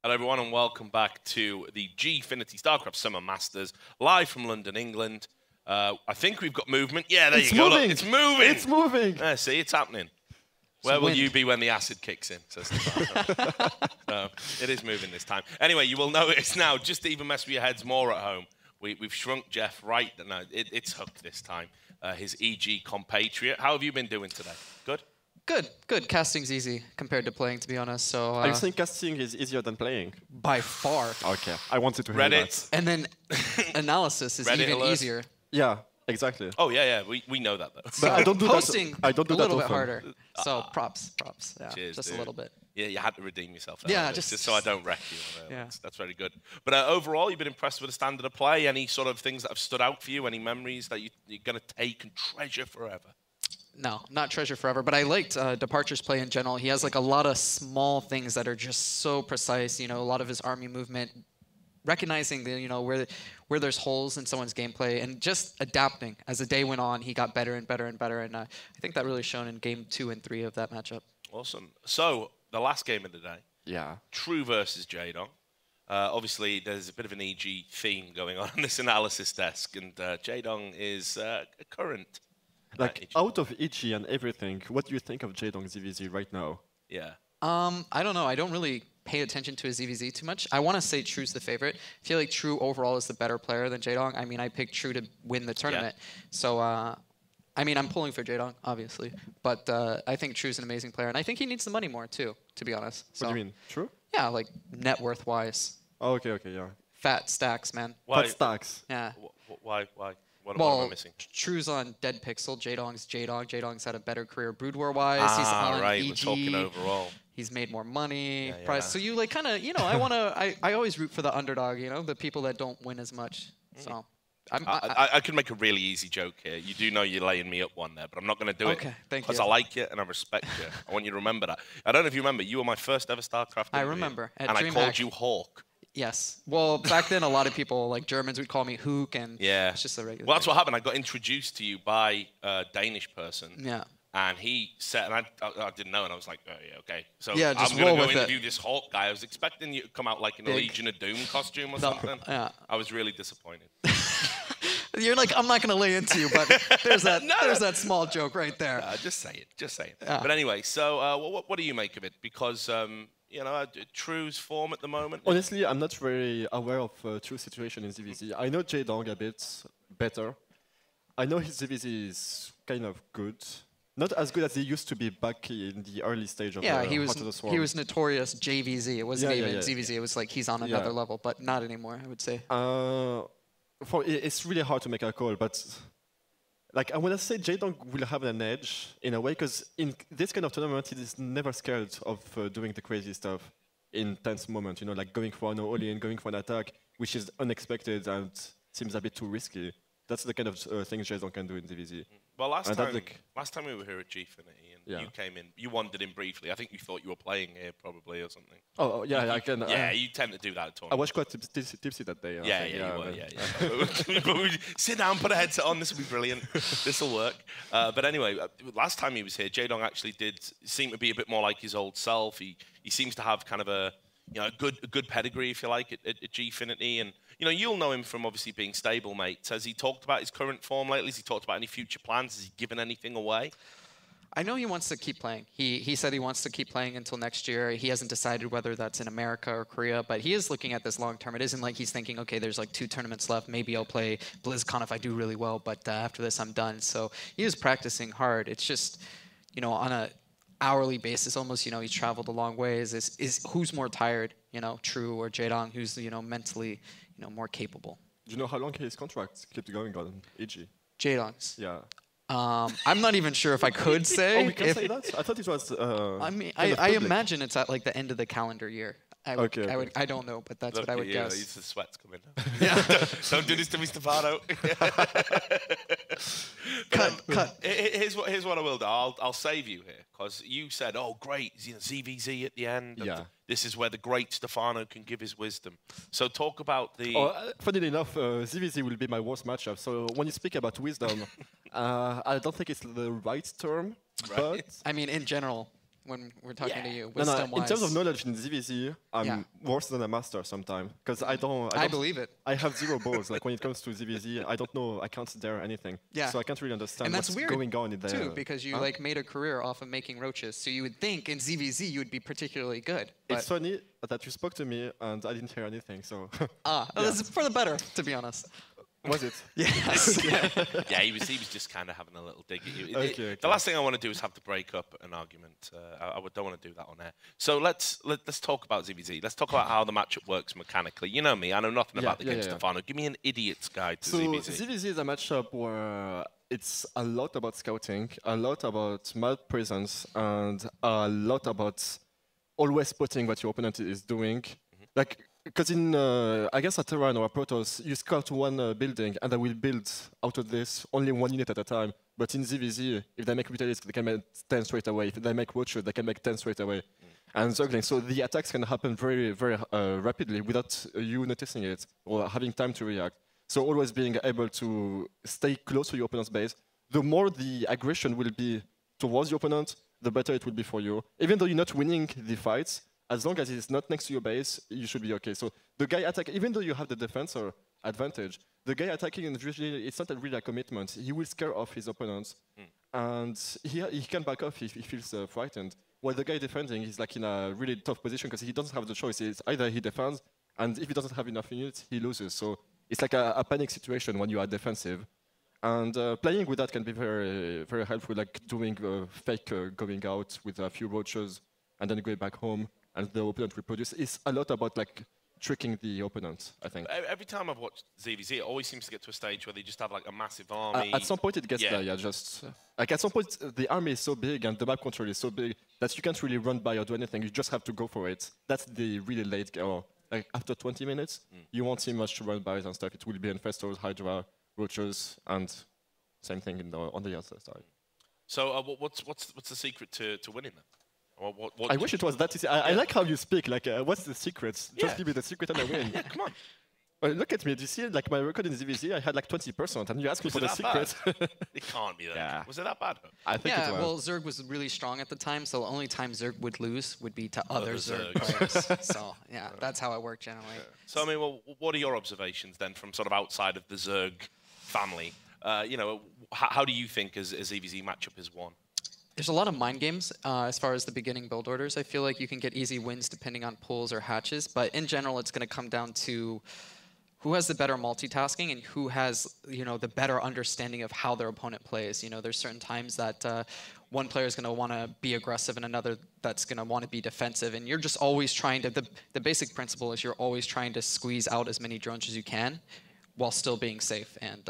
Hello everyone and welcome back to the Gfinity Starcraft Summer Masters, live from London, England. I think we've got movement. Yeah, there you go. Look, it's moving. It's moving. See, it's happening. Where will you be when the acid kicks in? Says the so it is moving this time. Anyway, you will notice now, just to even mess with your heads more at home, we've shrunk Jeff right. No, it's hooked this time. His EG compatriot. How have you been doing today? Good? Good. Casting's easy compared to playing, to be honest. So I think casting is easier than playing. By far. Okay, I wanted to hear Reddit. that. And then analysis is Reddit even alert. easier. Yeah, exactly. Oh yeah, we know that though. But I don't do Posting that. I don't do a that little bit often. harder. So props. Yeah, Cheers, just dude. a little bit. Yeah, you had to redeem yourself. There, Yeah, just so I don't wreck you. Yeah. That's very good. But overall, you've been impressed with the standard of play. Any sort of things that have stood out for you? Any memories that you're going to take and treasure forever? No, not treasure forever, but I liked Departure's play in general. He has like a lot of small things that are just so precise. You know, a lot of his army movement, recognizing the where there's holes in someone's gameplay, and just adapting. As the day went on, he got better and better and better, and I think that really shone in game 2 and 3 of that matchup. Awesome. So the last game of the day. Yeah. True versus Jaedong. Obviously, there's a bit of an EG theme going on this analysis desk, and Jaedong is a current. Like, out of EG and everything, what do you think of Jaedong's ZVZ right now? Yeah. I don't know. I don't really pay attention to his ZVZ too much. I want to say True's the favorite. I feel like True overall is the better player than Jaedong. I mean, I picked True to win the tournament. Yeah. So, I mean, I'm pulling for Jaedong, obviously. But I think True's an amazing player. And I think he needs the money more, too, to be honest. So, What do you mean? True? Yeah, like net worth-wise. Oh, okay, yeah. Fat stacks, man. Why? Fat stacks. Yeah. Why? What am I missing? True's on Dead Pixel. Jaedong's Jaedong. Jaedong's had a better career Brood War-wise. He's on right. EG. We're talking overall. He's made more money. Yeah. So you like kind of, I always root for the underdog, the people that don't win as much. So I could make a really easy joke here. You do know you're laying me up one there, but I'm not going to do it. Okay, thank you. Because I like you and I respect you. I want you to remember that. I don't know if you remember, you were my first ever StarCraft I interview, remember. At and DreamHack. I called you Hawk. Yes. Well, back then, a lot of people, like Germans, would call me Hook, and it's just a regular Well, that's thing. what happened. I got introduced to you by a Danish person. Yeah. And he said, and I didn't know, and I was like, oh, yeah, okay. So Yeah, just I'm going to roll go with it. interview this Hawk guy. I was expecting you to come out like in a Big. Legion of Doom costume or something. Yeah. I was really disappointed. You're like, I'm not going to lay into you, but there's that there's that small joke right there. Just say it. Just say it. Yeah. But anyway, so what do you make of it? Because, True's form at the moment. Honestly, I'm not very aware of True's situation in ZVZ. I know Jaedong a bit better. I know his ZVZ is kind of good. Not as good as he used to be back in the early stage of Yeah, Heart of the Swarm. he was notorious JVZ. It wasn't even yeah. ZVZ. It was like he's on another level, but not anymore, I would say. It's really hard to make a call, but like I want to say Jaedong will have an edge in a way, because in this kind of tournament, he is never scared of doing the crazy stuff in tense moments, like going for an all-in, going for an attack, which is unexpected and seems a bit too risky. That's the kind of things Jaedong can do in DVZ. Well, last time we were here at Gfinity and you came in, you wandered in briefly. I think you thought you were playing here probably or something. Oh yeah, I can. Yeah, you tend to do that at tournaments. I was quite tipsy that day. Yeah. Sit down, put a headset on. This will be brilliant. This will work. But anyway, last time he was here, Jaedong actually did seem to be a bit more like his old self. He seems to have kind of a good pedigree, if you like, at Gfinity. And you'll know him from obviously being stablemates. Has he talked about his current form lately? Has he talked about any future plans? Has he given anything away? I know he wants to keep playing. He said he wants to keep playing until next year. He hasn't decided whether that's in America or Korea, but he is looking at this long term. It isn't like he's thinking, okay, there's like 2 tournaments left. Maybe I'll play BlizzCon if I do really well, but after this I'm done. So he is practicing hard. It's just, on a hourly basis almost, he's traveled a long way. Is who's more tired, True or Jaedong, who's, mentally, more capable? Do you know how long his contract keeps going on EG? Jaedong's? Yeah. I'm not even sure if I could say. Oh, we can say that? I thought it was. I mean, I imagine it's at like the end of the calendar year. I don't know, but that's what I would guess. The sweat's coming out. Don't do this to me, Stefano. Cut. Here's what I will do. I'll save you here, because you said, "Oh, great, ZVZ at the end." Yeah. This is where the great Stefano can give his wisdom. So talk about the. Funnily enough, ZVZ will be my worst matchup. So when you speak about wisdom, I don't think it's the right term. Right. But I mean, in general, when we're talking to you, No, no. wisdom-wise. In terms of knowledge in ZVZ, I'm Yeah. worse than a master sometimes because I don't. I believe it. I have zero balls. Like when it comes to ZVZ, I don't know. I can't dare anything. Yeah. So I can't really understand And that's what's weird going on in there. too, because you like made a career off of making roaches. So you would think in ZVZ you would be particularly good. But It's funny that you spoke to me and I didn't hear anything. So this is for the better, to be honest. was it? Yes. Yeah, he was just kind of having a little dig at you. Okay. The last thing I want to do is have to break up an argument. Don't want to do that on air. So let's talk about ZVZ. Let's talk about how the matchup works mechanically. You know me, I know nothing about the game, Stefano. Give me an idiot's guide to So ZVZ. ZVZ is a matchup where it's a lot about scouting, a lot about map presence, and a lot about always spotting what your opponent is doing. Like, because in, I guess at Terran or Protoss, you scout one building and they will build out of this only one unit at a time. But in ZVZ, if they make Mutalisks, they can make 10 straight away. If they make Watcher, they can make 10 straight away. And Zergling. So the attacks can happen very, very rapidly without you noticing it or having time to react. So always being able to stay close to your opponent's base. The more the aggression will be towards your opponent, the better it will be for you. Even though you're not winning the fights, as long as it's not next to your base, you should be okay. So the guy attacking, even though you have the defensor advantage, the guy attacking, and usually it's not really a commitment. He will scare off his opponents, and he can back off if he feels frightened. While the guy defending is like in a really tough position because he doesn't have the choice. It's either he defends, and if he doesn't have enough units, he loses. So it's like a panic situation when you are defensive. And playing with that can be very, very helpful, like doing fake going out with a few roaches and then going back home. And the opponent will produce. It's a lot about like tricking the opponent, I think. Every time I've watched ZVZ, it always seems to get to a stage where they just have like a massive army. At some point it gets there, just like at some point the army is so big and the map control is so big that you can't really run by or do anything. You just have to go for it. That's the really late game. Or like after 20 minutes, you won't see much to run by and stuff. It will be Infestors, Hydra, Roaches, and same thing on the other side. So what's the secret to winning then? I wish it was that easy. I like how you speak. Like, what's the secret? Just give me the secret and I win. Yeah, come on. Well, look at me. Do you see like my record in ZVZ? I had like 20%, and you asked me for the secret. It can't be that. Yeah. Was it that bad? I think it was. Well, Zerg was really strong at the time, so the only time Zerg would lose would be to other Zerg Zergs. players. So, yeah, that's how it worked generally. So, I mean, well, what are your observations then from sort of outside of the Zerg family? How do you think a ZVZ matchup is won? There's a lot of mind games as far as the beginning build orders. I feel like you can get easy wins depending on pulls or hatches, but in general, it's going to come down to who has the better multitasking and who has, the better understanding of how their opponent plays. There's certain times that one player is going to want to be aggressive and another that's going to want to be defensive, and you're just always trying to. The basic principle is you're always trying to squeeze out as many drones as you can, while still being safe, and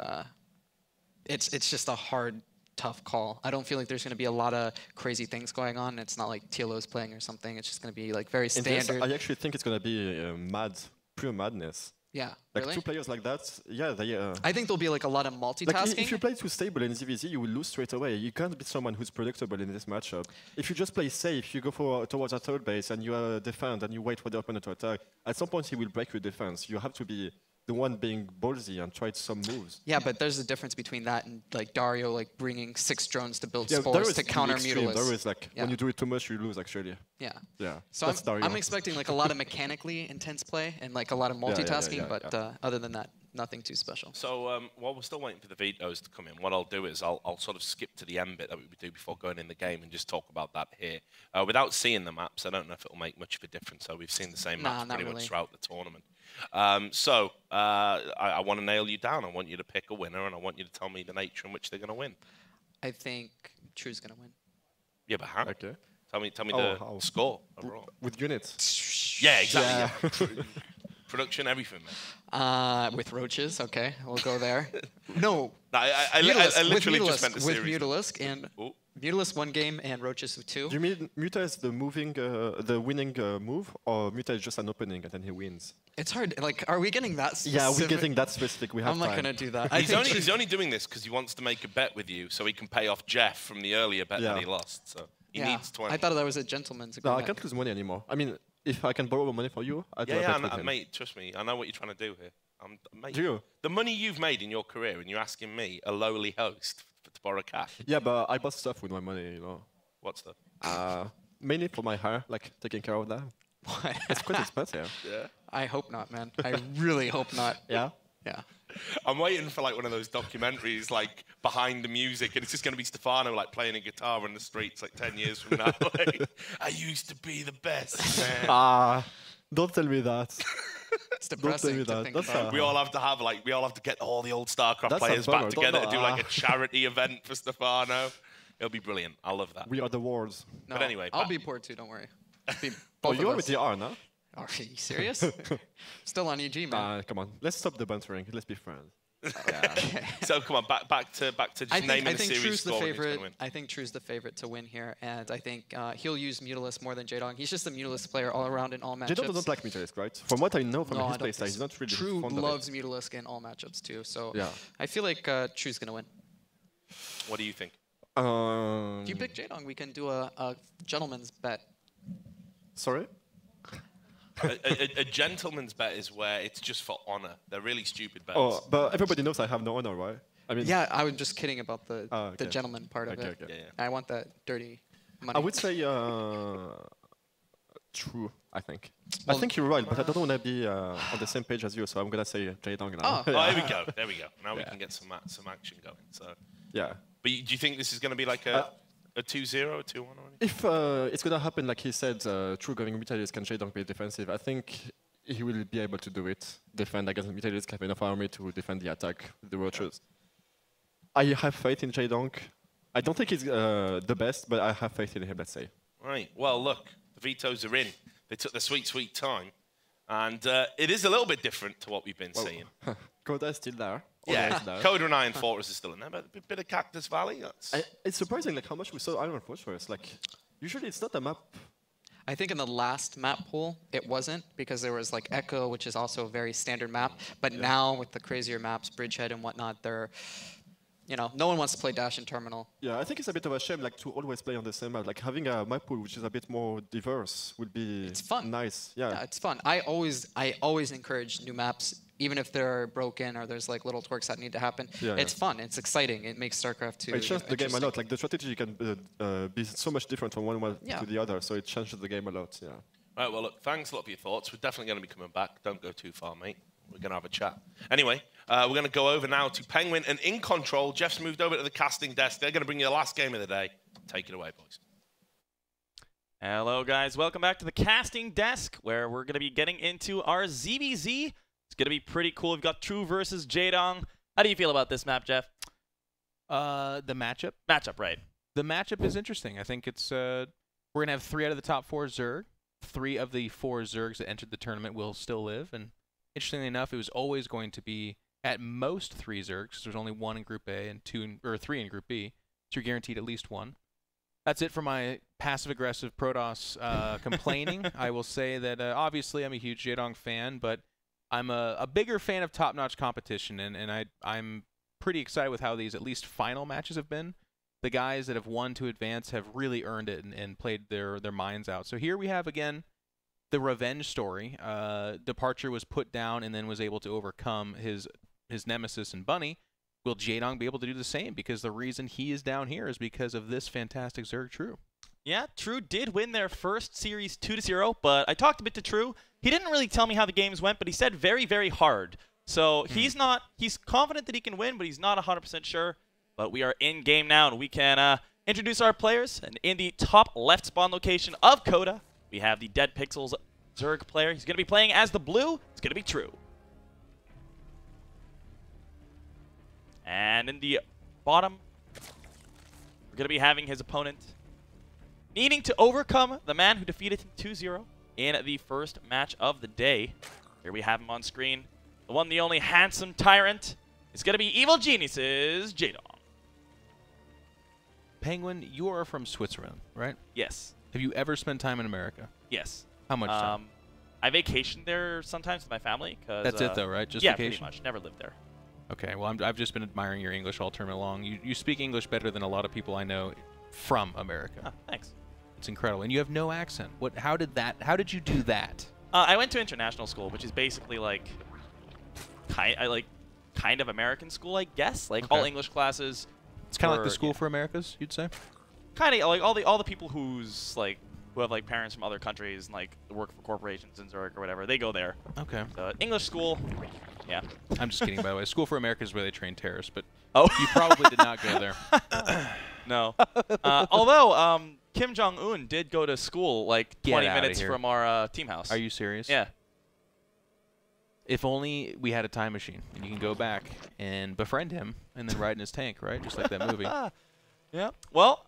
it's just a hard, tough call. I don't feel like there's going to be a lot of crazy things going on. It's not like TLO's playing or something. It's just going to be like very standard. I actually think it's going to be pure madness. Yeah, like really? Two players like that, they. I think there'll be like a lot of multitasking. Like if you play too stable in ZVZ, you will lose straight away. You can't be someone who's predictable in this matchup. If you just play safe, you go towards a third base and you defend and you wait for the opponent to attack. At some point, he will break your defense. You have to be the one being ballsy and try some moves. Yeah, but there's a difference between that and like Dario like bringing 6 drones to build spores to counter Mutalisks. There is like when you do it too much, you lose actually. Yeah. Yeah. So I'm expecting like a lot of mechanically intense play and like a lot of multitasking, but other than that, nothing too special. So while we're still waiting for the vetoes to come in, what I'll do is I'll sort of skip to the end bit that we would do before going in the game and just talk about that here. Without seeing the maps, I don't know if it'll make much of a difference. So we've seen the same maps pretty much throughout the tournament. I want to nail you down. I want you to pick a winner, and I want you to tell me the nature in which they're going to win. I think True's going to win. Yeah, but how? Okay. Tell me the score overall. With units. Yeah, exactly. Yeah. Production, everything, man. With roaches, okay, we'll go there. No, I literally just meant the series. With Mutalisk and Mutalisk 1 game and roaches 2. Do you mean Muta is the winning move, or Muta is just an opening and then he wins? It's hard. Like, are we getting that specific? Yeah, we're getting that specific. We have I'm not going to do that. He's only doing this because he wants to make a bet with you so he can pay off Jeff from the earlier bet that he lost. So he needs 20. I thought that was a gentleman's agreement. No, I can't lose money anymore. I mean, if I can borrow money for you, I'd mate, trust me. I know what you're trying to do here. Mate, do you? The money you've made in your career and you're asking me, a lowly host, to borrow cash. Yeah, but I bought stuff with my money, What stuff? mainly for my hair, like taking care of that. It's quite expensive. Yeah. I hope not, man. I really hope not. Yeah. Yeah. I'm waiting for like one of those documentaries, like behind the music, and it's just going to be Stefano like playing a guitar in the streets like 10 years from now. Like, I used to be the best, man. Ah, don't tell me that. It's depressing me to that. think That's about. We all have to have like, we all have to get all the old Starcraft That's a players bummer. back Don't together know. to do like a charity event for Stefano. It'll be brilliant. I love that. We are the wars. No, But anyway, I'll back- be poor too. Don't worry. Be Oh, both you of already us. are, no? Are you serious? Still on EG, man. Come on. Let's stop the bantering. Let's be friends. So come on, back to just I naming think the series True's the score and who's gonna favorite. win. I think True's the favorite to win here, and I think he'll use Mutalisk more than Jaedong. He's just a Mutalisk player all around in all matchups. Jaedong doesn't like Mutalisk, right? From what I know from No, his I don't playstyle, think he's not really True fond loves of it. Mutalisk in all matchups too, so Yeah. I feel like True's gonna win. What do you think? If you pick Jaedong, we can do a gentleman's bet. Sorry? A gentleman's bet is where it's just for honor. They're really stupid bets. Oh, but everybody knows I have no honor, right? I mean, Yeah, I was just kidding about the okay. gentleman part of Okay, it. okay. Yeah. I want that dirty money. I would say true, I think. I Well, think you're right, but I don't want to be on the same page as you, so I'm going to say Jaedong now. Oh. Oh, there we go. There we go. Now we can get some action going. So, Yeah. but do you think this is going to be like a 2-0, a 2-1 or anything? If it's going to happen, like he said, True going Mutalisk and Jaedong be defensive, I think he will be able to do it. Defend against Mutalisk, have enough army to defend the attack with the roaches. I have faith in Jaedong. I don't think he's the best, but I have faith in him, let's say. Right. Well, look, the vetoes are in. They took their sweet, sweet time. And it is a little bit different to what we've been seeing. Coda is still there. Yeah, Always there. Coda and Iron Fortress is still in there, but a bit of Cactus Valley. That's... It's surprising like how much we saw Iron Fortress. Like, usually it's not a map. I think in the last map pool, it wasn't, because there was like Echo, which is also a very standard map. But now with the crazier maps, Bridgehead and whatnot, they're, no one wants to play Dash and Terminal. Yeah, I think it's a bit of a shame like to always play on the same map. Like having a map pool which is a bit more diverse would be It's fun. nice. Yeah, it's fun. I always encourage new maps, even if they're broken or there's like little twerks that need to happen. Yeah, It's fun. It's exciting. It makes StarCraft 2 It changes the game a interesting. lot. Like the strategy can be so much different from one Yeah. to the other, so it changes the game a lot. Yeah. Right, well, look, thanks a lot for your thoughts. We're definitely going to be coming back. Don't go too far, mate. We're going to have a chat. Anyway, we're going to go over now to Penguin and In Control. Jeff's moved over to the casting desk. They're going to bring you the last game of the day. Take it away, boys. Hello, guys. Welcome back to the casting desk, where we're going to be getting into our ZBZ. It's going to be pretty cool. We've got True versus Jaedong. How do you feel about this map, Jeff? The matchup. Matchup, right? The matchup is interesting. I think it's we're gonna have 3 out of the top 4 Zerg. 3 of the 4 Zergs that entered the tournament will still live, and interestingly enough, it was always going to be at most 3 Zergs. There's only 1 in Group A and 3 in Group B, so you're guaranteed at least 1. That's it for my passive-aggressive Protoss complaining. I will say that obviously I'm a huge Jaedong fan, but I'm a bigger fan of top-notch competition, and I'm pretty excited with how these at least final matches have been. The guys that have won to advance have really earned it and played their minds out. So here we have, again, the revenge story. Departure was put down and then was able to overcome his nemesis and Bunny. Will Jaedong be able to do the same? Because the reason he is down here is because of this fantastic Zerg True. Yeah, True did win their first series 2-0, but I talked a bit to True. He didn't really tell me how the games went, but he said very, very hard. So he's confident that he can win, but he's not 100% sure. But we are in game now, and we can introduce our players. And in the top left spawn location of Coda, we have the Dead Pixels Zerg player. He's going to be playing as the blue. It's going to be True. And in the bottom, we're going to be having his opponent needing to overcome the man who defeated him 2-0 in the first match of the day. Here we have him on screen. The one, the only handsome tyrant is going to be Evil Genius's Jaedong. Penguin, you are from Switzerland, right? Yes. Have you ever spent time in America? Yes. How much time? I vacation there sometimes with my family. That's it, though, right? Just yeah, vacation? pretty much. Never lived there. Okay, well, I've just been admiring your English all tournament long. You speak English better than a lot of people I know from America. Oh, thanks. It's incredible, and you have no accent. How did you do that? I went to international school, which is basically like kind of American school, I guess. Like all English classes. It's kind of like the School for Americas, you'd say. Kind of like all the people whose like who have like parents from other countries and like work for corporations in Zurich or whatever. They go there. Okay. English school, yeah. I'm just kidding, by the way. School for America is where they train terrorists, but Oh, you probably did not go there. No. Although Kim Jong-un did go to school like Get 20 outta minutes here. from our team house. Are you serious? Yeah. If only we had a time machine and you can go back and befriend him and then ride in his tank, right? Just like that movie. Yeah. Well,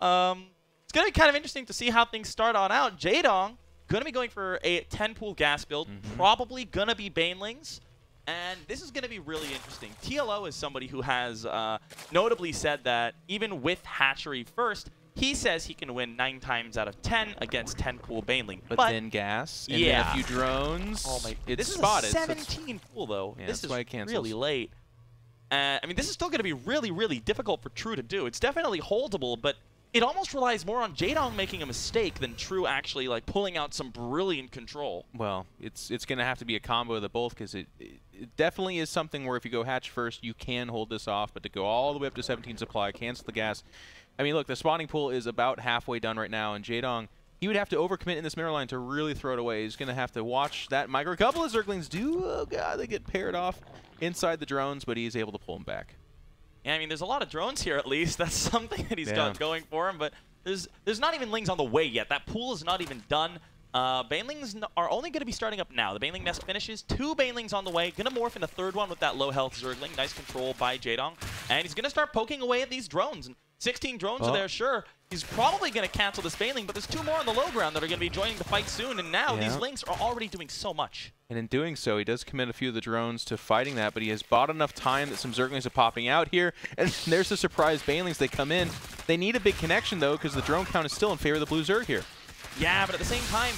it's going to be kind of interesting to see how things start on out. Jaedong going to be going for a 10-pool gas build, probably going to be Banelings. And this is going to be really interesting. TLO is somebody who has notably said that even with Hatchery first, he says he can win 9 times out of 10 against 10-pool Baneling. But then gas and then a few drones. Oh my! It's this spotted. is a 17 pool though. Yeah, this that's why is it cancels. really late. I mean, this is still going to be really, really difficult for True to do. It's definitely holdable, but it almost relies more on Jaedong making a mistake than True actually like pulling out some brilliant control. Well, it's going to have to be a combo of the both because it definitely is something where if you go hatch first, you can hold this off, but to go all the way up to 17 supply, cancel the gas. I mean, look, the spawning pool is about halfway done right now, and Jaedong, he would have to overcommit in this mirror line to really throw it away. He's going to have to watch that micro. A couple of Zerglings do, oh god, they get paired off inside the drones, but he's able to pull them back. Yeah, I mean, there's a lot of drones here at least. That's something that he's got going for him, but there's not even Lings on the way yet. That pool is not even done. Banelings are only going to be starting up now. The Baneling nest finishes. 2 Banelings on the way. Going to morph in a 3rd one with that low health Zergling. Nice control by Jaedong. And he's going to start poking away at these drones. And 16 drones are there, sure. He's probably going to cancel this Baneling, but there's 2 more on the low ground that are going to be joining the fight soon. And now these Lings are already doing so much. And in doing so, he does commit a few of the drones to fighting that, but he has bought enough time that some Zerglings are popping out here. And there's the surprise Banelings. They come in. They need a big connection, though, because the drone count is still in favor of the blue Zerg here. Yeah, but at the same time,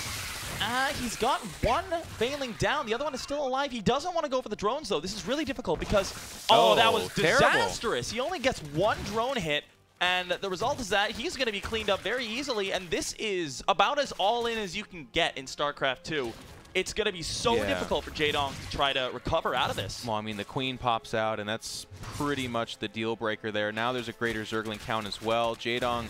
he's got 1 Baneling down. The other one is still alive. He doesn't want to go for the drones, though. This is really difficult because, that was disastrous. He only gets 1 drone hit, and the result is that he's going to be cleaned up very easily, and this is about as all-in as you can get in StarCraft 2. It's going to be so difficult for Jaedong to try to recover out of this. Well, I mean, the Queen pops out, and that's pretty much the deal breaker there. Now there's a greater Zergling count as well. Jaedong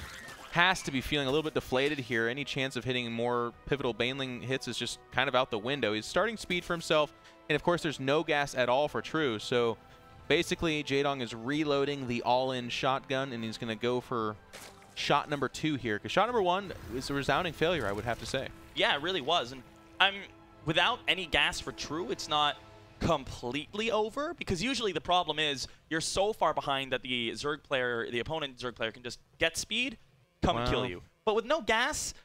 has to be feeling a little bit deflated here. Any chance of hitting more pivotal Baneling hits is just kind of out the window. He's starting speed for himself, and of course there's no gas at all for True. So basically Jaedong is reloading the all-in shotgun, and he's going to go for shot number 2 here, because shot number 1 is a resounding failure, I would have to say. Yeah, it really was. And without any gas for True, it's not completely over, because usually the problem is you're so far behind that the Zerg player, the opponent Zerg player, can just get speed, come and kill you. But with no gas,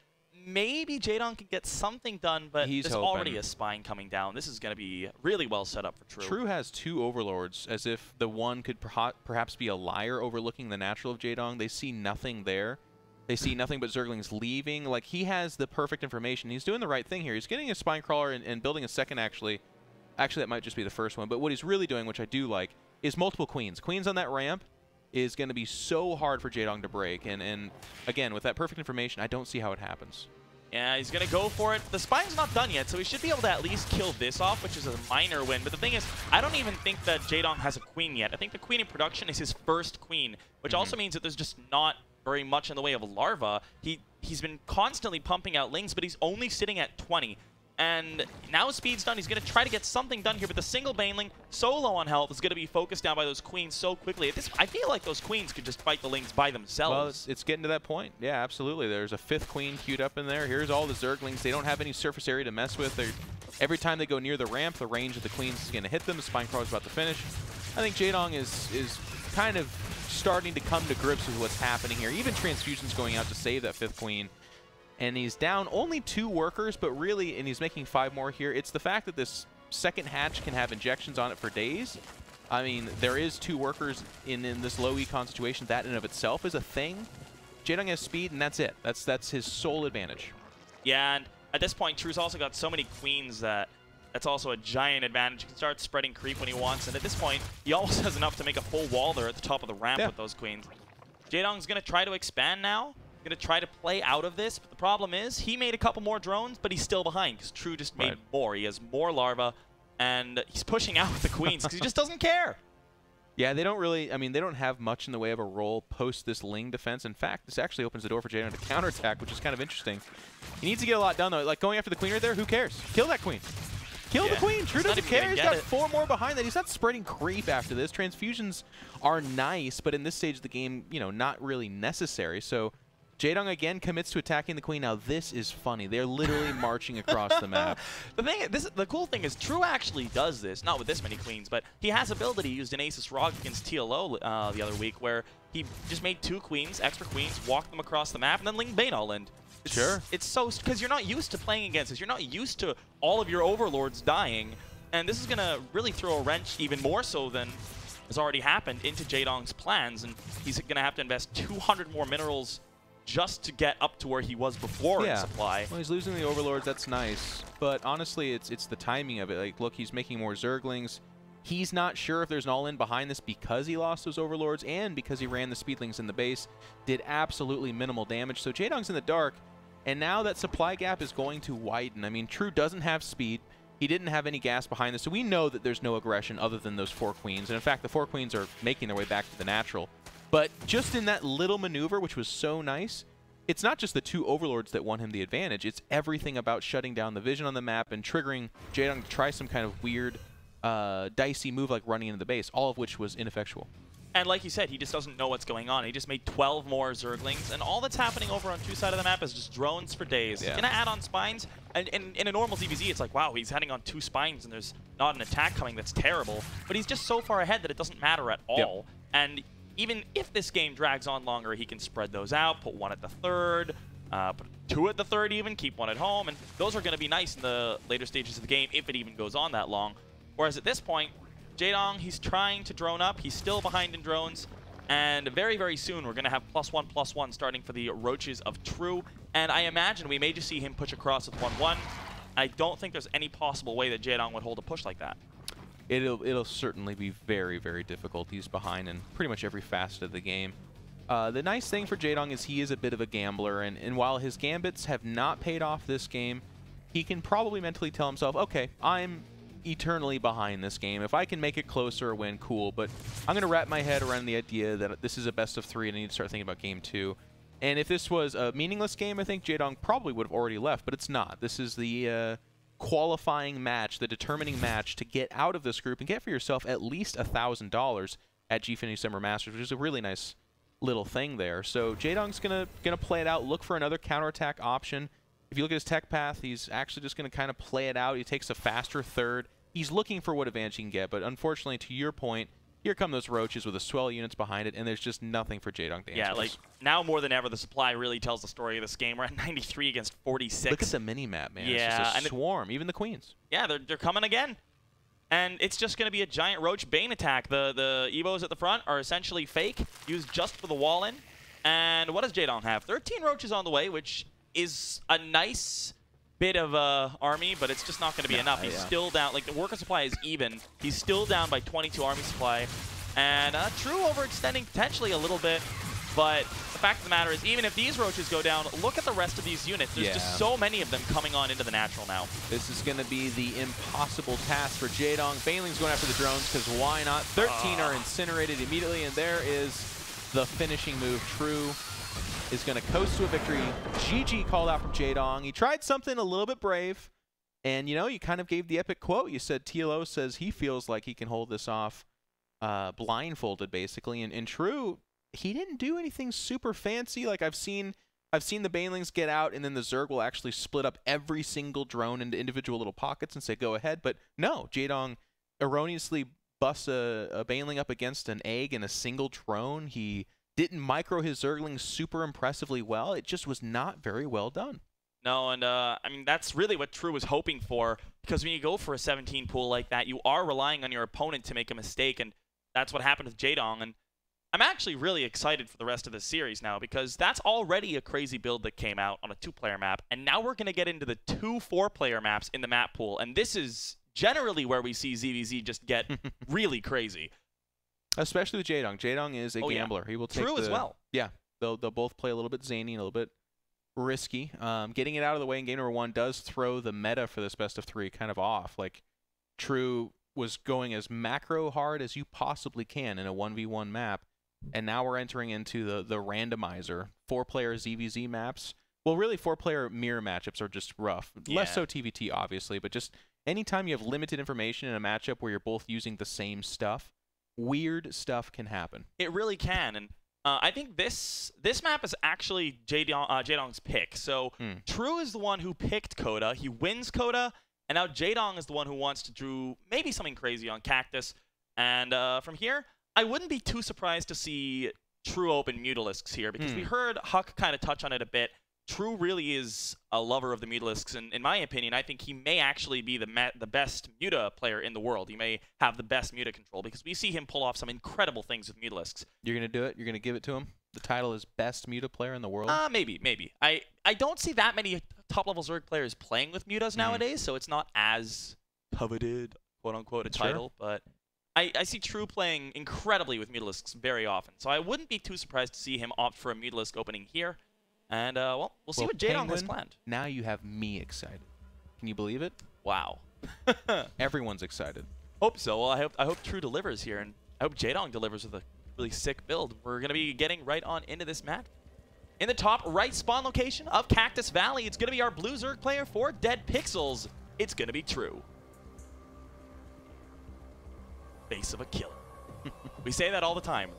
maybe Jaedong can get something done, but there's already a spine coming down. This is going to be really well set up for True. True has 2 Overlords, as if the one could perhaps be a liar overlooking the natural of Jaedong. They see nothing there. They see nothing but Zerglings leaving. Like, he has the perfect information. He's doing the right thing here. He's getting a spine crawler and building a second, actually. Actually, that might just be the first one. But what he's really doing, which I do like, is multiple Queens. Queens on that ramp is going to be so hard for Jaedong to break. And again, with that perfect information, I don't see how it happens. Yeah, he's going to go for it. The spine's not done yet, so he should be able to at least kill this off, which is a minor win. But the thing is, I don't even think that Jaedong has a queen yet. I think the queen in production is his first queen, which also means that there's just not very much in the way of larva. He's been constantly pumping out Lings, but he's only sitting at 20. And now speed's done. He's going to try to get something done here, but the single Baneling, so low on health, is going to be focused down by those queens so quickly. At this, I feel like those queens could just fight the Lings by themselves. Well, it's getting to that point. Yeah, absolutely. There's a 5th queen queued up in there. Here's all the Zerglings. They don't have any surface area to mess with. Every time they go near the ramp, the range of the queens is going to hit them. The spine crawler's about to finish. I think Jaedong is kind of starting to come to grips with what's happening here. Even Transfusion's going out to save that 5th queen. And he's down only 2 workers, but really, and he's making 5 more here. It's the fact that this second hatch can have injections on it for days. I mean, there is 2 workers in this low econ situation. That in of itself is a thing. Jaedong has speed, and that's it. That's his sole advantage. Yeah, and at this point, True's also got so many queens that that's also a giant advantage. He can start spreading creep when he wants, and at this point, he almost has enough to make a full wall there at the top of the ramp with those queens. Jaedong's going to try to expand now. Going to try to play out of this, but the problem is he made a couple more drones, but he's still behind because True just made more. He has more larva, and he's pushing out the queens because he just doesn't care. Yeah, they don't really, I mean, they don't have much in the way of a role post this Ling defense. In fact, this actually opens the door for Jaedong to counterattack, which is kind of interesting. He needs to get a lot done, though. Like, going after the queen right there, who cares? Kill that queen. Kill the queen. True doesn't care. He's got 4 more behind that. He's not spreading creep after this. Transfusions are nice, but in this stage of the game, you know, not really necessary. So Jaedong again commits to attacking the queen. Now this is funny. They're literally marching across the map. The cool thing is True actually does this, not with this many queens, but he has ability used in Asus ROG against TLO the other week where he just made 2 queens, extra queens, walked them across the map, and then Ling Bane all in. Sure. It's so, because you're not used to playing against this. You're not used to all of your overlords dying, and this is going to really throw a wrench even more so than has already happened into Jaedong's plans, and he's going to have to invest 200 more minerals just to get up to where he was before in supply. Well, he's losing the overlords. That's nice, but honestly, it's the timing of it. Like, look, he's making more Zerglings. He's not sure if there's an all-in behind this because he lost those overlords and because he ran the speedlings in the base. Did absolutely minimal damage. So Jaedong's in the dark, and now that supply gap is going to widen. I mean, True doesn't have speed. He didn't have any gas behind this, so we know that there's no aggression other than those 4 queens. And in fact, the 4 queens are making their way back to the natural. But just in that little maneuver, which was so nice, it's not just the 2 overlords that won him the advantage. It's everything about shutting down the vision on the map and triggering Jaedong to try some kind of weird, dicey move like running into the base, all of which was ineffectual. And like you said, he just doesn't know what's going on. He just made 12 more Zerglings, and all that's happening over on True's side of the map is just drones for days. He's going to add on spines, and in a normal ZVZ, it's like, wow, he's heading on 2 spines, and there's not an attack coming that's terrible. But he's just so far ahead that it doesn't matter at all. And even if this game drags on longer, he can spread those out, put 1 at the 3rd, put 2 at the 3rd even, keep 1 at home, and those are going to be nice in the later stages of the game if it even goes on that long. Whereas at this point, Jaedong, he's trying to drone up. He's still behind in drones. And very, very soon, we're going to have +1/+1 starting for the Roaches of True. And I imagine we may just see him push across with 1-1. I don't think there's any possible way that Jaedong would hold a push like that. It'll certainly be very, very difficult. He's behind in pretty much every facet of the game. The nice thing for Jaedong is he is a bit of a gambler. And while his gambits have not paid off this game, he can probably mentally tell himself, okay, I'm eternally behind this game. If I can make it closer or win, cool, but I'm going to wrap my head around the idea that this is a best of 3 and I need to start thinking about game 2. And if this was a meaningless game, I think Jaedong probably would have already left, but it's not. This is the qualifying match, the determining match to get out of this group and get for yourself at least $1,000 at Gfinity Summer Masters, which is a really nice little thing there. So Jaedong's gonna play it out, look for another counterattack option. If you look at his tech path, he's actually just going to kind of play it out. He takes a faster 3rd. He's looking for what advantage he can get, but unfortunately, to your point, here come those Roaches with the swell units behind it, and there's just nothing for Jaedong to answer. Yeah, like, now more than ever, the supply really tells the story of this game. We're at 93 against 46. Look at the mini-map, man. Yeah, it's just a swarm, even the queens. Yeah, they're coming again. And it's just going to be a giant Roach Bane attack. The Evos at the front are essentially fake, used just for the wall-in. And what does Jaedong have? 13 Roaches on the way, which is a nice bit of army, but it's just not going to be enough. He's still down. Like, the worker supply is even. He's still down by 22 army supply. And True overextending potentially a little bit, but the fact of the matter is, even if these Roaches go down, look at the rest of these units. There's just so many of them coming on into the natural now. This is going to be the impossible task for Jaedong. Baneling's going after the drones, because why not? 13 are incinerated immediately, and there is the finishing move. True is going to coast to a victory. GG called out from Jaedong. He tried something a little bit brave, and, you know, you kind of gave the epic quote. You said TLO says he feels like he can hold this off blindfolded, basically, and True, he didn't do anything super fancy. Like, I've seen the Banelings get out, and then the Zerg will actually split up every single drone into individual little pockets and say, go ahead. But no, Jaedong erroneously busts a Baneling up against an egg in a single drone. He didn't micro his Zerglings super impressively well. It just was not very well done. No, and I mean, that's really what True was hoping for, because when you go for a 17 pool like that, you are relying on your opponent to make a mistake, and that's what happened with Jaedong. And I'm actually really excited for the rest of this series now, because that's already a crazy build that came out on a 2-player map, and now we're going to get into the 2 4-player maps in the map pool, and this is generally where we see ZVZ just get really crazy. Especially with Jaedong. Jaedong is a gambler. He will take True as well. Yeah, they'll both play a little bit zany, a little bit risky. Getting it out of the way in game number 1 does throw the meta for this best of 3 kind of off. Like, True was going as macro hard as you possibly can in a 1v1 map, and now we're entering into the randomizer. 4-player ZVZ maps. Well, really, 4-player mirror matchups are just rough. Less so TVT, obviously, but just anytime you have limited information in a matchup where you're both using the same stuff, weird stuff can happen. It really can, and I think this map is actually Jaedong's pick. So True is the one who picked Coda. He wins Coda, and now Jaedong is the one who wants to do maybe something crazy on Cactus. And from here, I wouldn't be too surprised to see True open Mutalisks here, because we heard Huck kind of touch on it a bit. True really is a lover of the Mutalisks, and in my opinion, I think he may actually be the best Muta player in the world. He may have the best Muta control, because we see him pull off some incredible things with Mutalisks. You're going to do it? You're going to give it to him? The title is best Muta player in the world? Maybe. I don't see that many top-level Zerg players playing with Mutas nowadays, so it's not as coveted, quote-unquote, a title, but I see True playing incredibly with Mutalisks very often, so I wouldn't be too surprised to see him opt for a Mutalisk opening here. And, well, we'll see what Jaedong has planned. Now you have me excited. Can you believe it? Wow. Everyone's excited. Hope so. Well, I hope True delivers here, and I hope Jaedong delivers with a really sick build. We're going to be getting right on into this map. In the top right spawn location of Cactus Valley, it's going to be our blue Zerg player for Dead Pixels. It's going to be True. Face of a killer. We say that all the time.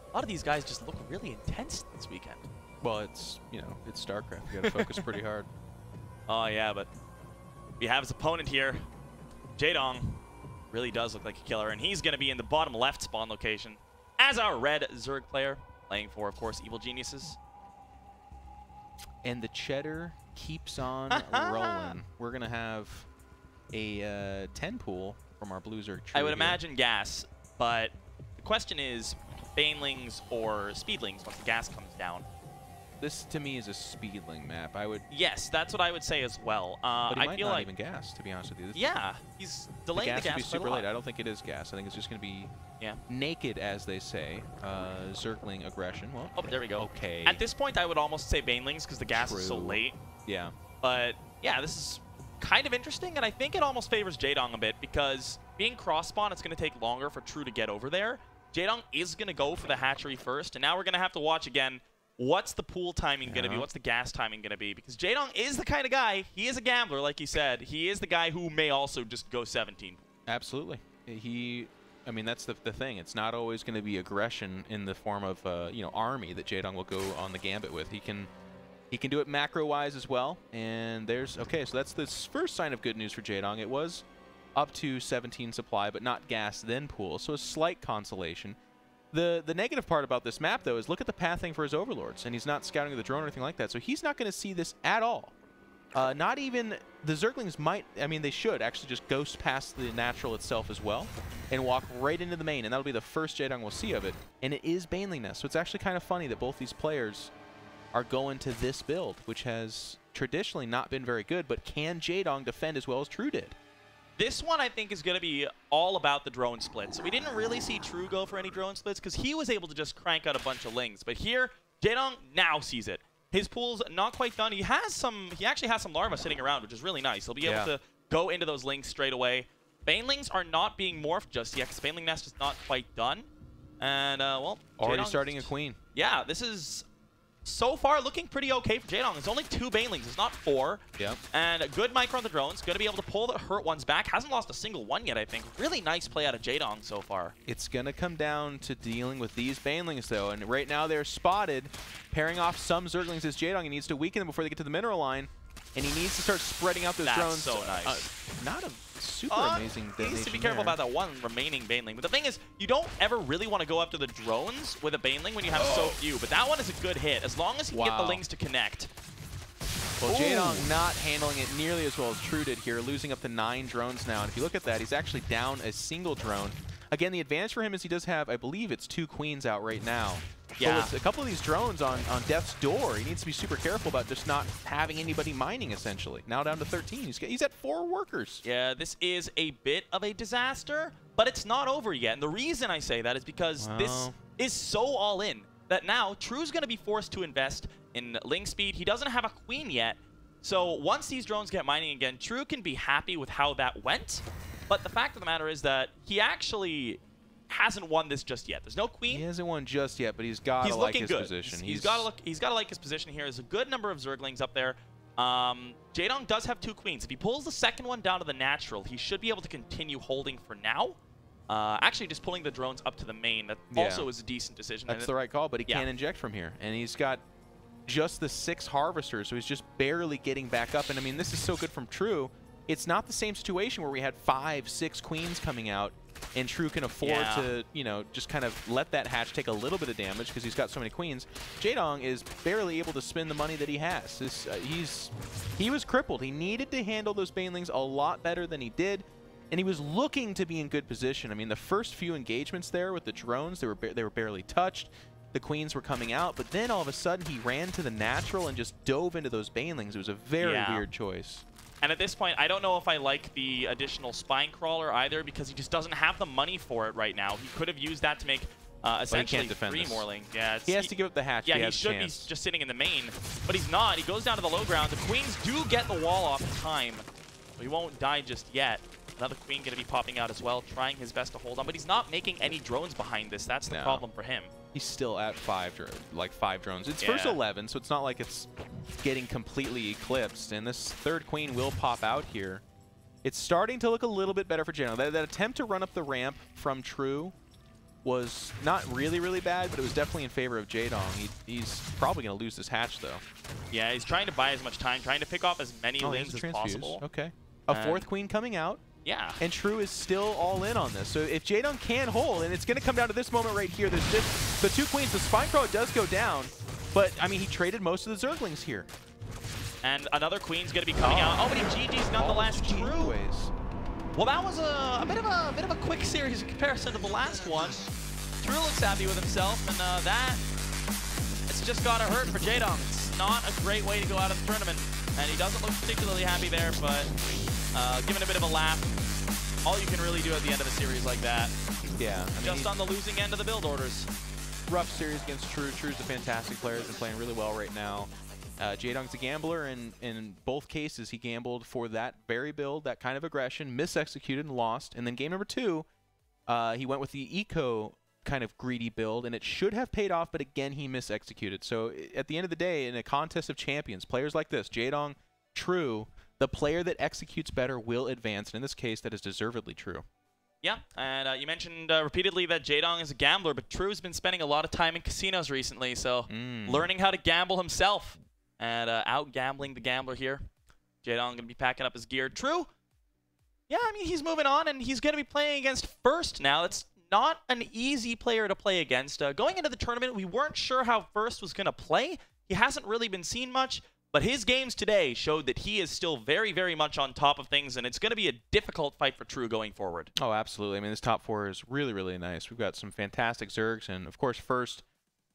A lot of these guys just look really intense this weekend. Well, it's, it's Starcraft. You got to focus pretty hard. Oh, yeah, but we have his opponent here. Jaedong really does look like a killer, and he's going to be in the bottom left spawn location as our red Zerg player, playing for, of course, Evil Geniuses. And the cheddar keeps on rolling. We're going to have a 10 pool from our blue Zerg tree. I would imagine gas, but the question is Banelings or Speedlings once the gas comes down. This, to me, is a Speedling map. Yes, that's what I would say as well. But he I might feel not like even gas, to be honest with you. He's delaying the gas will be quite super a lot. late. I don't think it is gas. I think it's just going to be naked, as they say. Zergling aggression. Well, oh, there we go. Okay. At this point, I would almost say Banelings because the gas is so late. Yeah. But, yeah, this is kind of interesting, and I think it almost favors Jaedong a bit because being cross-spawn, it's going to take longer for True to get over there. Jaedong is going to go for the hatchery first, and now we're going to have to watch again. What's the pool timing going to be? What's the gas timing going to be? Because Jaedong is the kind of guy, he is a gambler, like you said. He is the guy who may also just go 17. Absolutely. I mean, that's the thing. It's not always going to be aggression in the form of, army that Jaedong will go on the gambit with. He can do it macro-wise as well. And okay, so that's the first sign of good news for Jaedong. It was up to 17 supply, but not gas, then pool. So a slight consolation. The negative part about this map, though, is look at the pathing for his overlords, and he's not scouting the drone or anything like that, so he's not going to see this at all. Not even the Zerglings might, I mean, they should actually just ghost past the natural itself as well and walk right into the main, and that'll be the first Jaedong we'll see of it, and it is Baneling Nest, so it's actually kind of funny that both these players are going to this build, which has traditionally not been very good, but can Jaedong defend as well as True did? This one, I think, is going to be all about the drone splits. We didn't really see True go for any drone splits because he was able to just crank out a bunch of lings. But here, Jaedong now sees it. His pool's not quite done. He actually has some larvae sitting around, which is really nice. He'll be able to go into those lings straight away. Banelings are not being morphed just yet because Baneling Nest is not quite done. And, well, already Jaedong starting a queen. Yeah, this is so far looking pretty okay for Jaedong. It's only 2 Banelings. It's not 4. Yep. And a good micro on the drones. Going to be able to pull the hurt ones back. Hasn't lost a single one yet, I think. Really nice play out of Jaedong so far. It's going to come down to dealing with these Banelings, though. And right now they're spotted. Pairing off some Zerglings as Jaedong. He needs to weaken them before they get to the mineral line. And he needs to start spreading out those drones. That's so nice. Not a super amazing He needs to be careful about that one remaining Baneling. But the thing is, you don't ever really want to go after the drones with a Baneling when you have so few. But that one is a good hit, as long as he can get the lings to connect. Well, Jaedong not handling it nearly as well as True did here, losing up to 9 drones now. And if you look at that, he's actually down a single drone. Again, the advantage for him is he does have, I believe it's 2 queens out right now. Yeah. But with a couple of these drones on Death's Door, he needs to be super careful about just not having anybody mining, essentially. Now down to 13. He's at 4 workers. Yeah, this is a bit of a disaster, but it's not over yet. And the reason I say that is because this is so all in that now True's going to be forced to invest in ling speed. He doesn't have a queen yet. So once these drones get mining again, True can be happy with how that went. But the fact of the matter is that he actually hasn't won this just yet. There's no queen. He hasn't won just yet, but he's got to like his position. He's got to like his position here. There's a good number of Zerglings up there. Jaedong does have 2 queens. If he pulls the second one down to the natural, he should be able to continue holding for now. Actually, just pulling the drones up to the main, that also is a decent decision. That's the right call, but he can't inject from here. And he's got just the 6 harvesters, so he's just barely getting back up. And, I mean, this is so good from True. It's not the same situation where we had 5, 6 queens coming out, and True can afford to, you know, just kind of let that hatch take a little bit of damage because he's got so many queens. Jaedong is barely able to spend the money that he has. He was crippled. He needed to handle those banelings a lot better than he did, and he was looking to be in good position. I mean, the first few engagements there with the drones, they were barely touched. The queens were coming out, but then all of a sudden he ran to the natural and just dove into those banelings. It was a very weird choice. And at this point, I don't know if I like the additional spine crawler either because he just doesn't have the money for it right now. He could have used that to make essentially 3 Morling. Yeah, he has to give up the hatch. Yeah, he should be just sitting in the main, but he's not. He goes down to the low ground. The queens do get the wall off in time, but he won't die just yet. Another queen going to be popping out as well, trying his best to hold on, but he's not making any drones behind this. That's the problem for him. He's still at 5 drones. It's first 11, so it's not like it's getting completely eclipsed. And this 3rd queen will pop out here. It's starting to look a little bit better for Jaedong. That attempt to run up the ramp from True was not really bad, but it was definitely in favor of Jaedong. He's probably going to lose this hatch, though. Yeah, he's trying to buy as much time, trying to pick off as many lanes as possible. Okay. A 4th queen coming out. Yeah. And True is still all in on this. So if Jaedong can hold, and it's going to come down to this moment right here, there's just the 2 queens. The spine crawl does go down, but, I mean, he traded most of the Zerglings here. And another queen's going to be coming out. Oh, but he GG's nonetheless. True. Well, that was a bit of a quick series in comparison to the last one. True looks happy with himself, and it's just got to hurt for Jaedong. It's not a great way to go out of the tournament, and he doesn't look particularly happy there, but giving a bit of a laugh. All you can really do at the end of a series like that. Yeah. I mean, just on the losing end of the build orders. Rough series against True. True's a fantastic player. He's been playing really well right now. Jaedong's a gambler, and in both cases, he gambled for that very build, that kind of aggression, misexecuted and lost. And then game number 2, he went with the eco kind of greedy build, and it should have paid off, but again, he misexecuted. So at the end of the day, in a contest of champions, players like this, Jaedong, True, the player that executes better will advance, and in this case, that is deservedly True. Yeah, and you mentioned repeatedly that Jaedong is a gambler, but True's been spending a lot of time in casinos recently, so learning how to gamble himself and out-gambling the gambler here. Jaedong going to be packing up his gear. True, yeah, I mean, he's moving on, and he's going to be playing against First now. It's not an easy player to play against. Going into the tournament, we weren't sure how First was going to play. He hasn't really been seen much. But his games today showed that he is still very much on top of things, and it's going to be a difficult fight for True going forward. Oh, absolutely. I mean, this top 4 is really nice. We've got some fantastic Zergs, and of course, First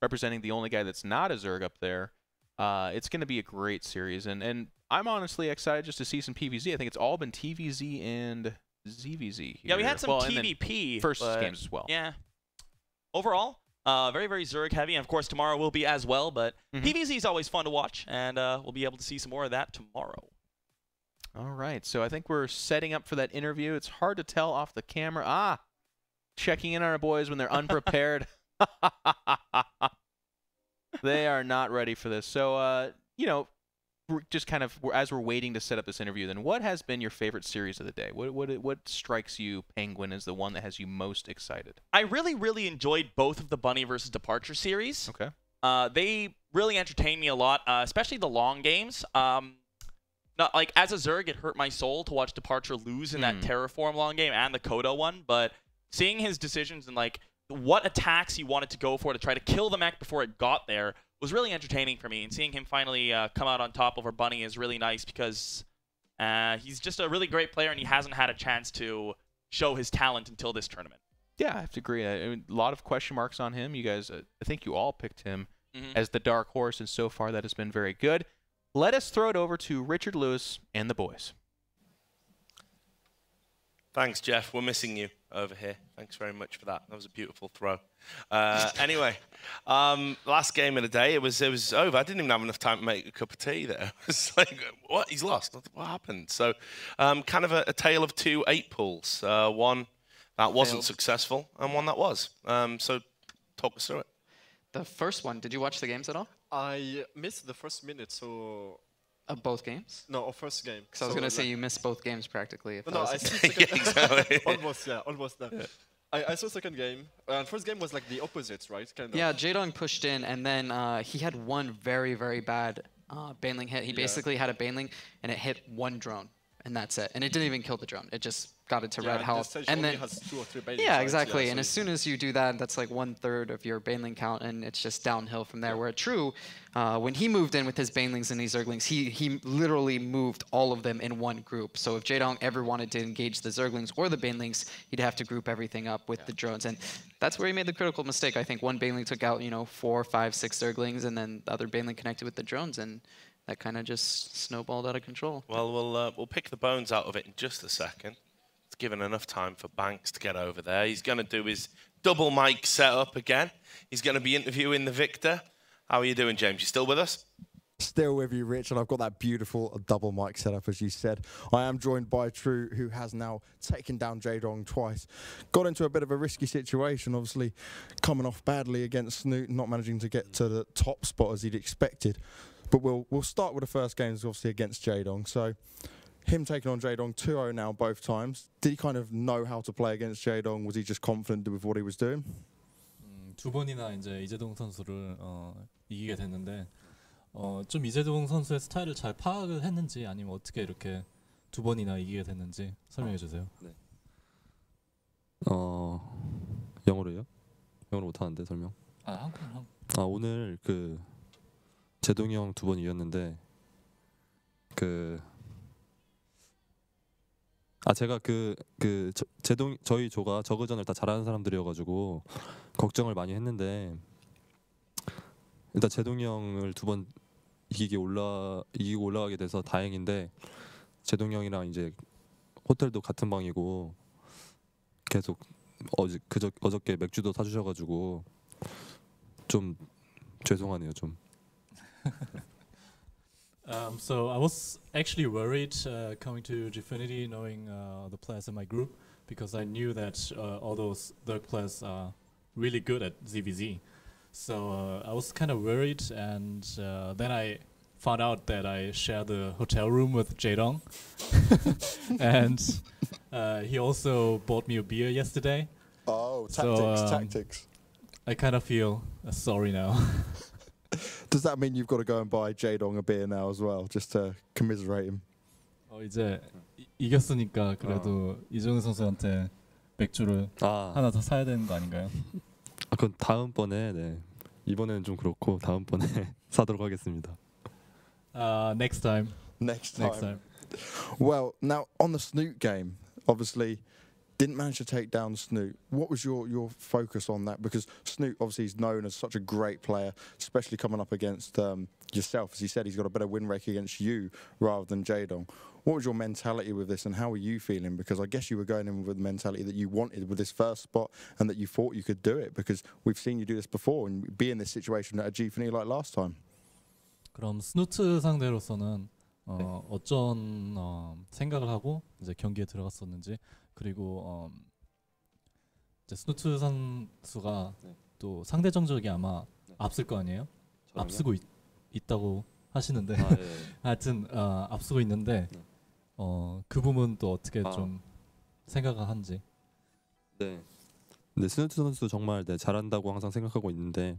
representing the only guy that's not a Zerg up there. It's going to be a great series, and I'm honestly excited just to see some PvZ. I think it's all been TVZ and ZVZ here. Yeah, we had some TVP. First games as well. Yeah. Overall, very Zerg heavy, and of course tomorrow will be as well, but PvZ is always fun to watch, and we'll be able to see some more of that tomorrow. All right, so I think we're setting up for that interview. It's hard to tell off the camera. Checking in on our boys when they're unprepared. They are not ready for this. So, you know, we're just kind of, as we're waiting to set up this interview, then what has been your favorite series of the day? What strikes you, Penguin, as the one that has you most excited? I really enjoyed both of the Bunny versus Departure series. Okay. They really entertained me a lot, especially the long games. Not like as a Zerg, it hurt my soul to watch Departure lose in that Terraform long game and the Kodo one, but seeing his decisions and like what attacks he wanted to go for to try to kill the mech before it got there was really entertaining for me, and seeing him finally come out on top over Bunny is really nice because he's just a really great player, and he hasn't had a chance to show his talent until this tournament. Yeah, I have to agree. I mean, a lot of question marks on him. You guys, I think you all picked him as the dark horse, and so far that has been very good. Let us throw it over to Richard Lewis and the boys. Thanks, Jeff. We're missing you over here. Thanks very much for that. That was a beautiful throw. Anyway, last game of the day, it was over. I didn't even have enough time to make a cup of tea there. It's like, what? He's lost. What happened? So, kind of a tale of two 8 pools. One that wasn't successful and one that was. So, talk us through it. The first one, did you watch the games at all? I missed the first minute, so... Of both games? No, of first game. Because I was going to say you missed both games practically. If No, that I was the see case. second. Almost, yeah, almost there. I saw second game. First game was like the opposites, right? Kind of. Yeah, Jaedong pushed in, and then he had one very, very bad baneling hit. He basically had a baneling, and it hit one drone, and that's it. And it didn't even kill the drone. It just got it to red health. And then has 2 or 3 banelings, yeah, right? exactly. Yeah, and so as soon as you do that, that's like 1/3 of your baneling count, and it's just downhill from there. Where True, when he moved in with his banelings and his zerglings, he literally moved all of them in one group. So if Jaedong ever wanted to engage the zerglings or the banelings, he'd have to group everything up with the drones, and that's where he made the critical mistake. I think one baneling took out 4, 5, 6 zerglings, and then the other baneling connected with the drones, and that kind of just snowballed out of control. Well, we'll pick the bones out of it in just a second. It's given enough time for Banks to get over there. He's going to do his double mic setup again. He's going to be interviewing the victor. How are you doing, James? You still with us? Still with you, Rich, and I've got that beautiful double mic setup, as you said. I am joined by True, who has now taken down Jaedong twice. Got into a bit of a risky situation, obviously coming off badly against Snoot, not managing to get to the top spot as he'd expected. But we'll start with the first games, obviously, against Jaedong. So him taking on Jaedong 2-0 now both times. Did he kind of know how to play against Jaedong? Was he just confident with what he was doing? 두 번이나 이제 이재동 선수를 이기게 됐는데 좀 이재동 선수의 스타일을 잘 파악을 했는지 아니면 어떻게 이렇게 두 번이나 이기게 됐는지 설명해 주세요. 네. 영어로요? 영어로 못 하는데 설명. 한국. 오늘 그 제동이 형 2번 이겼는데 제가 저희 조가 저그전을 다 잘하는 사람들이어가지고 걱정을 많이 했는데 일단 제동이 형을 2번 이기고 올라가게 돼서 다행인데 제동이 형이랑 이제 호텔도 같은 방이고 계속 어저께 맥주도 사주셔가지고 좀 죄송하네요 좀. So I was actually worried coming to Gfinity, knowing the players in my group, because I knew that all those third players are really good at ZVZ. So I was kind of worried, and then I found out that I share the hotel room with Jaedong, and he also bought me a beer yesterday. Oh, tactics. I kind of feel sorry now. Does that mean you've got to go and buy Jaedong a beer now as well, just to commiserate him? 이제 이겼으니까 그래도 이정우 선수한테 맥주를 하나 더 사야 되는 거 아닌가요? 그건 다음번에 이번에는 좀 그렇고 다음번에 사도록 하겠습니다. Next time. Well, now on the Snoot game, obviously didn't manage to take down Snoot. What was your focus on that? Because Snoot obviously is known as such a great player, especially coming up against yourself. As he said, he's got a better win rate against you rather than Jaedong. What was your mentality with this, and how were you feeling? Because I guess you were going in with the mentality that you wanted with this first spot and that you thought you could do it, because we've seen you do this before and be in this situation at a Gfinity like last time. 그럼 스누트 상대로서는 어떤 생각을 하고 이제 경기에 들어갔었는지, 그리고 이제 스누트 선수가 또 상대 정적이 아마 앞설 거 아니에요? 앞서고 있다고 하시는데 하여튼 앞서고 있는데 그 부분 또 어떻게 좀 생각을 한지. 네. 스누트 선수 정말 잘한다고 항상 생각하고 있는데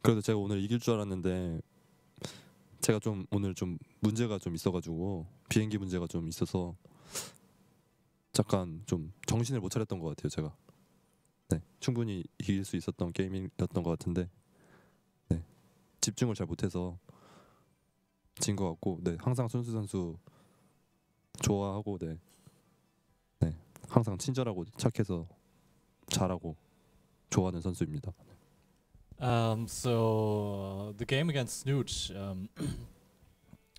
그래도 제가 오늘 이길 줄 알았는데 제가 좀 오늘 좀 문제가 좀 있어가지고 비행기 문제가 좀 있어서 잠깐 좀 정신을 못 차렸던 것 같아요. 제가 충분히 이길 수 있었던 게임이었던 것 같은데 집중을 잘 못해서 진 것 같고 항상 순수 선수 좋아하고 항상 친절하고 착해서 잘하고 좋아하는 선수입니다. So the game against Snoot,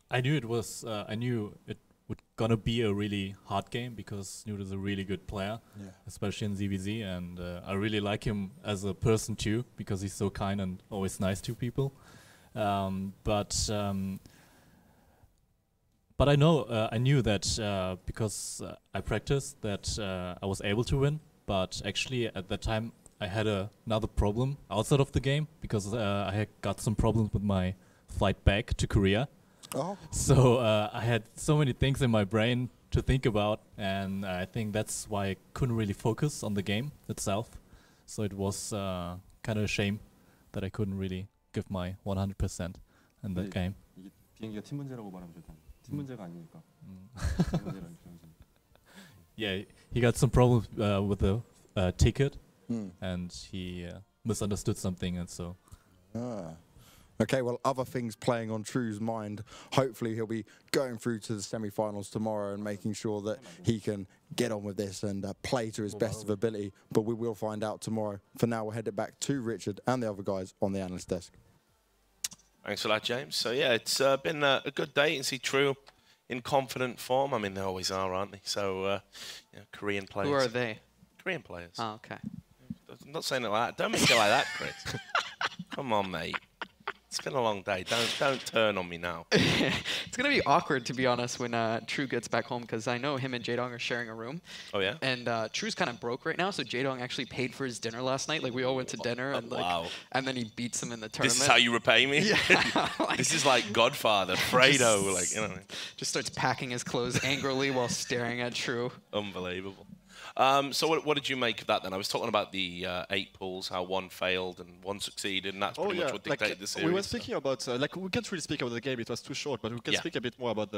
I knew it would gonna be a really hard game because Snoot is a really good player, especially in ZVZ, and I really like him as a person too because he's so kind and always nice to people. But I knew that because I practiced that I was able to win. But actually, at that time, I had another problem outside of the game because I had got some problems with my flight back to Korea. Oh. So I had so many things in my brain to think about, and I think that's why I couldn't really focus on the game itself. So it was kind of a shame that I couldn't really give my 100% in that game. 이게 비행기가 팀 문제라고 말하면 좋다. 팀 문제가 아니니까. Yeah, he got some problems with the ticket, and he misunderstood something, and so. Okay, well, other things playing on True's mind. Hopefully he'll be going through to the semi-finals tomorrow and making sure that he can get on with this and play to his best of ability. But we will find out tomorrow. For now, we'll head it back to Richard and the other guys on the analyst desk. Thanks for that, James. So, yeah, it's been a good day. You can see True in confident form. I mean, they always are, aren't they? So, Korean players. Who are they? Korean players. Oh, okay. I'm not saying it like that. Don't make it like that, Chris. Come on, mate. It's been a long day. Don't turn on me now. It's going to be awkward, to be honest, when True gets back home, because I know him and Jaedong are sharing a room. Oh, yeah? And True's kind of broke right now, so Jaedong actually paid for his dinner last night. Like, we all went to dinner, and and then he beats him in the tournament. This is how you repay me? Yeah. This is like Godfather, Fredo, like, you know. Just starts packing his clothes angrily while staring at True. Unbelievable. So what did you make of that then? I was talking about the 8 pools, how one failed and one succeeded, and that's pretty much what dictated the series. We were speaking about, we can't really speak about the game, it was too short, but we can speak a bit more about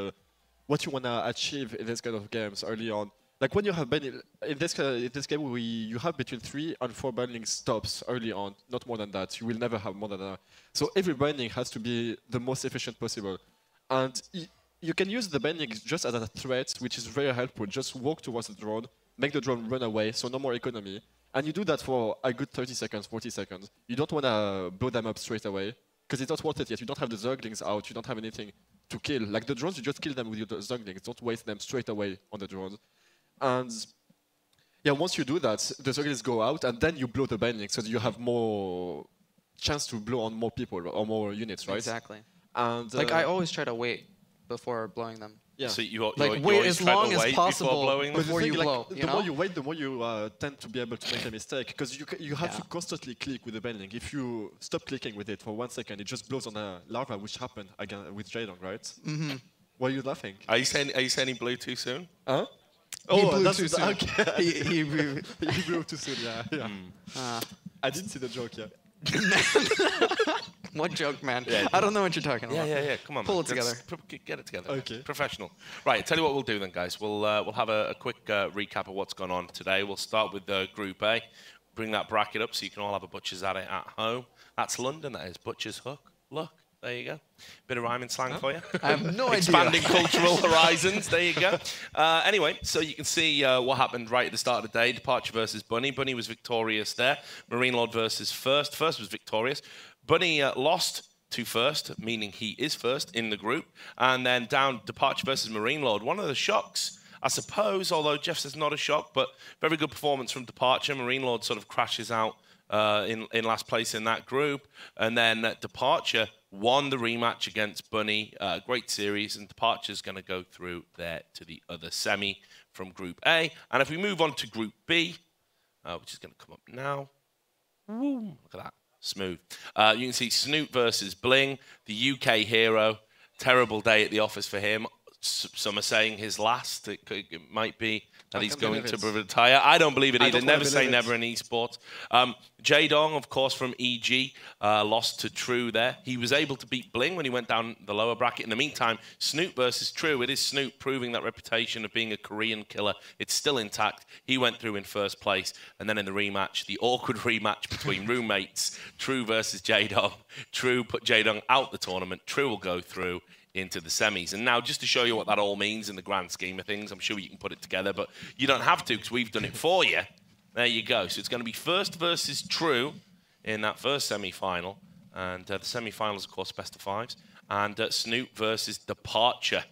what you want to achieve in this kind of games early on. Like when you have been in this game, you have between 3 and 4 binding stops early on, not more than that. You will never have more than that. So every binding has to be the most efficient possible. And you can use the binding just as a threat, which is very helpful. Just walk towards the drone, make the drone run away, so no more economy. And you do that for a good 30 seconds, 40 seconds. You don't want to blow them up straight away, because it's not worth it yet. You don't have the Zerglings out, you don't have anything to kill. Like the drones, you just kill them with your Zerglings. Don't waste them straight away on the drones. And yeah, once you do that, the Zerglings go out, and then you blow the binding, so you have more chance to blow on more people or more units, right? Exactly. And like I always try to wait before blowing them. Yeah. So you wait as long as possible before you blow. The more you wait, the more you tend to be able to make a mistake, because you have to constantly click with the bending. If you stop clicking with it for 1 second, it just blows on a larva, which happened again with Jaedong, right? Mm-hmm. Why are you laughing? Are you saying he blew too soon? Huh? He blew too soon. Okay. he blew too soon. Yeah. I didn't see the joke yet. What joke, man? Yeah, I don't know what you're talking about. Yeah. Come on, pull it together. Get it together. Okay. Professional. Right. Tell you what we'll do then, guys. We'll have a quick recap of what's gone on today. We'll start with Group A. Bring that bracket up so you can all have a butcher's at it at home. That's London. That is Butcher's Hook. Look. There you go. Bit of rhyming slang for you. I have no idea. Expanding cultural horizons. There you go. Anyway, so you can see what happened right at the start of the day. Departure versus Bunny. Bunny was victorious there. Marine Lord versus First. First was victorious. Bunny lost to First, meaning he is first in the group. And then down Departure versus Marine Lord. One of the shocks, I suppose, although Jeff says not a shock, but very good performance from Departure. Marine Lord sort of crashes out in last place in that group. And then Departure won the rematch against Bunny. Great series, and Departure's going to go through there to the other semi from Group A. And if we move on to Group B, which is going to come up now. Woo, look at that. Smooth. You can see Snoot versus Bling, the UK hero. Terrible day at the office for him. Some are saying his last. It might be that he's going to retire. I don't believe it either. Never say never in esports. Jaedong, of course, from EG, lost to True there. He was able to beat Bling when he went down the lower bracket. In the meantime, Snoot versus True. It is Snoot proving that reputation of being a Korean killer. It's still intact. He went through in first place. And then in the rematch, the awkward rematch between roommates, True versus Jaedong. True put Jaedong out the tournament. True will go through into the semis. And now, just to show you what that all means in the grand scheme of things, I'm sure you can put it together, but you don't have to because we've done it for you. There you go. So it's going to be First versus True in that first semi-final. And the semi-finals, of course, best of fives. And Snoot versus Departure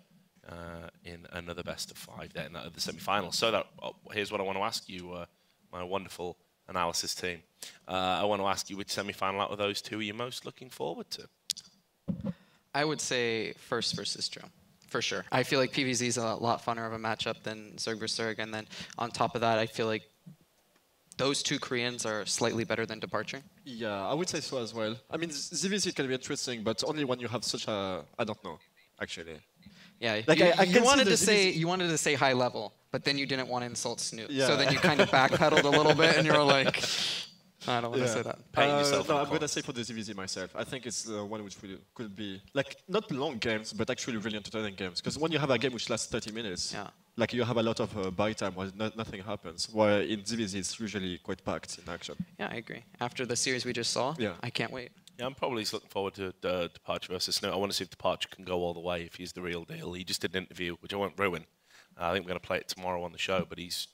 in another best of 5 there in the semi-final. So that here's what I want to ask you, my wonderful analysis team. I want to ask you, which semi-final out of those two are you most looking forward to? I would say first versus Joe, for sure. I feel like PVZ is a lot funner of a matchup than Zerg vs. Zerg, and then on top of that, I feel like those two Koreans are slightly better than Departure. Yeah, I would say so as well. I mean, ZVZ can be interesting, but only when you have such a, I don't know, actually. Yeah, like you wanted to say high level, but then you didn't want to insult Snoop. Yeah. So then you kind of backpedaled a little bit, and you were like, I don't want to say that. No, I'm going to say for the ZVZ myself. I think it's one which could be, like, not long games, but actually really entertaining games. Because when you have a game which lasts 30 minutes, like you have a lot of buy time where nothing happens, while in ZVZ it's usually quite packed in action. Yeah, I agree. After the series we just saw, I can't wait. Yeah, I'm probably looking forward to Departure versus Snoop. I want to see if Departure can go all the way, if he's the real deal. He just did an interview, which I won't ruin. I think we're going to play it tomorrow on the show, but he's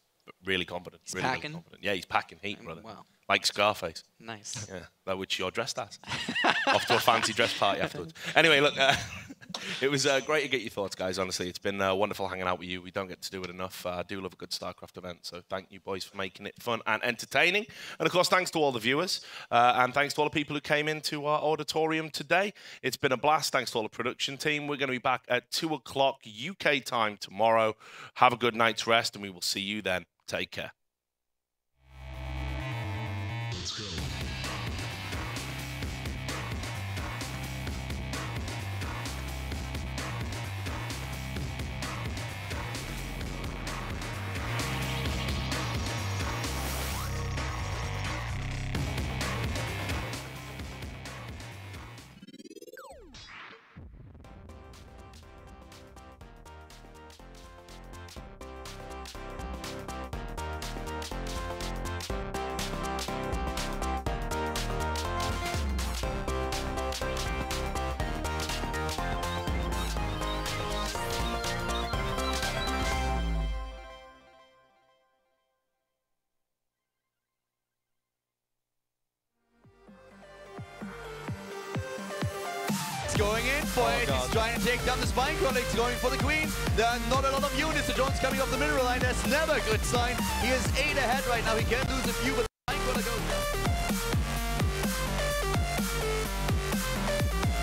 really confident. He's really, packing? really confident. Yeah, he's packing heat, brother. Wow. Like Scarface. Nice. Yeah, that which you're dressed as. Off to a fancy dress party afterwards. Anyway, look, it was great to get your thoughts, guys, honestly. It's been wonderful hanging out with you. We don't get to do it enough. I do love a good StarCraft event, so thank you, boys, for making it fun and entertaining. And, of course, thanks to all the viewers, and thanks to all the people who came into our auditorium today. It's been a blast. Thanks to all the production team. We're going to be back at 2 o'clock UK time tomorrow. Have a good night's rest, and we will see you then. Take care. Let's go. Going in for it, he's trying to take down the Spine Collects, going for the Queen. There are not a lot of units, the drones coming off the mineral line, that's never a good sign. He is 8 ahead right now, he can lose a few, but the Spine Collects goes.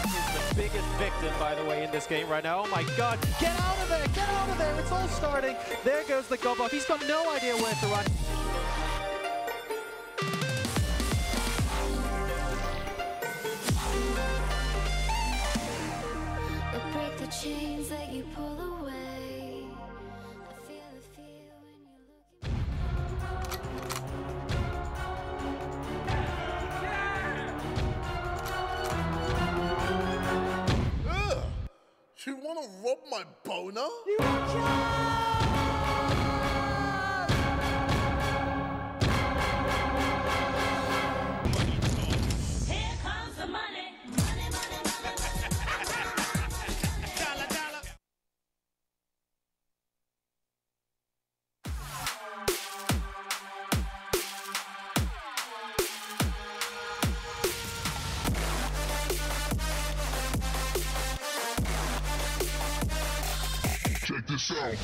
He's the biggest victim, by the way, in this game right now. Oh my god, get out of there, get out of there, it's all starting. There goes the gob off, he's got no idea where to run. Chains that you pull away. I feel the fear when you look. You wanna rob my boner? You Here comes the money. Check this out.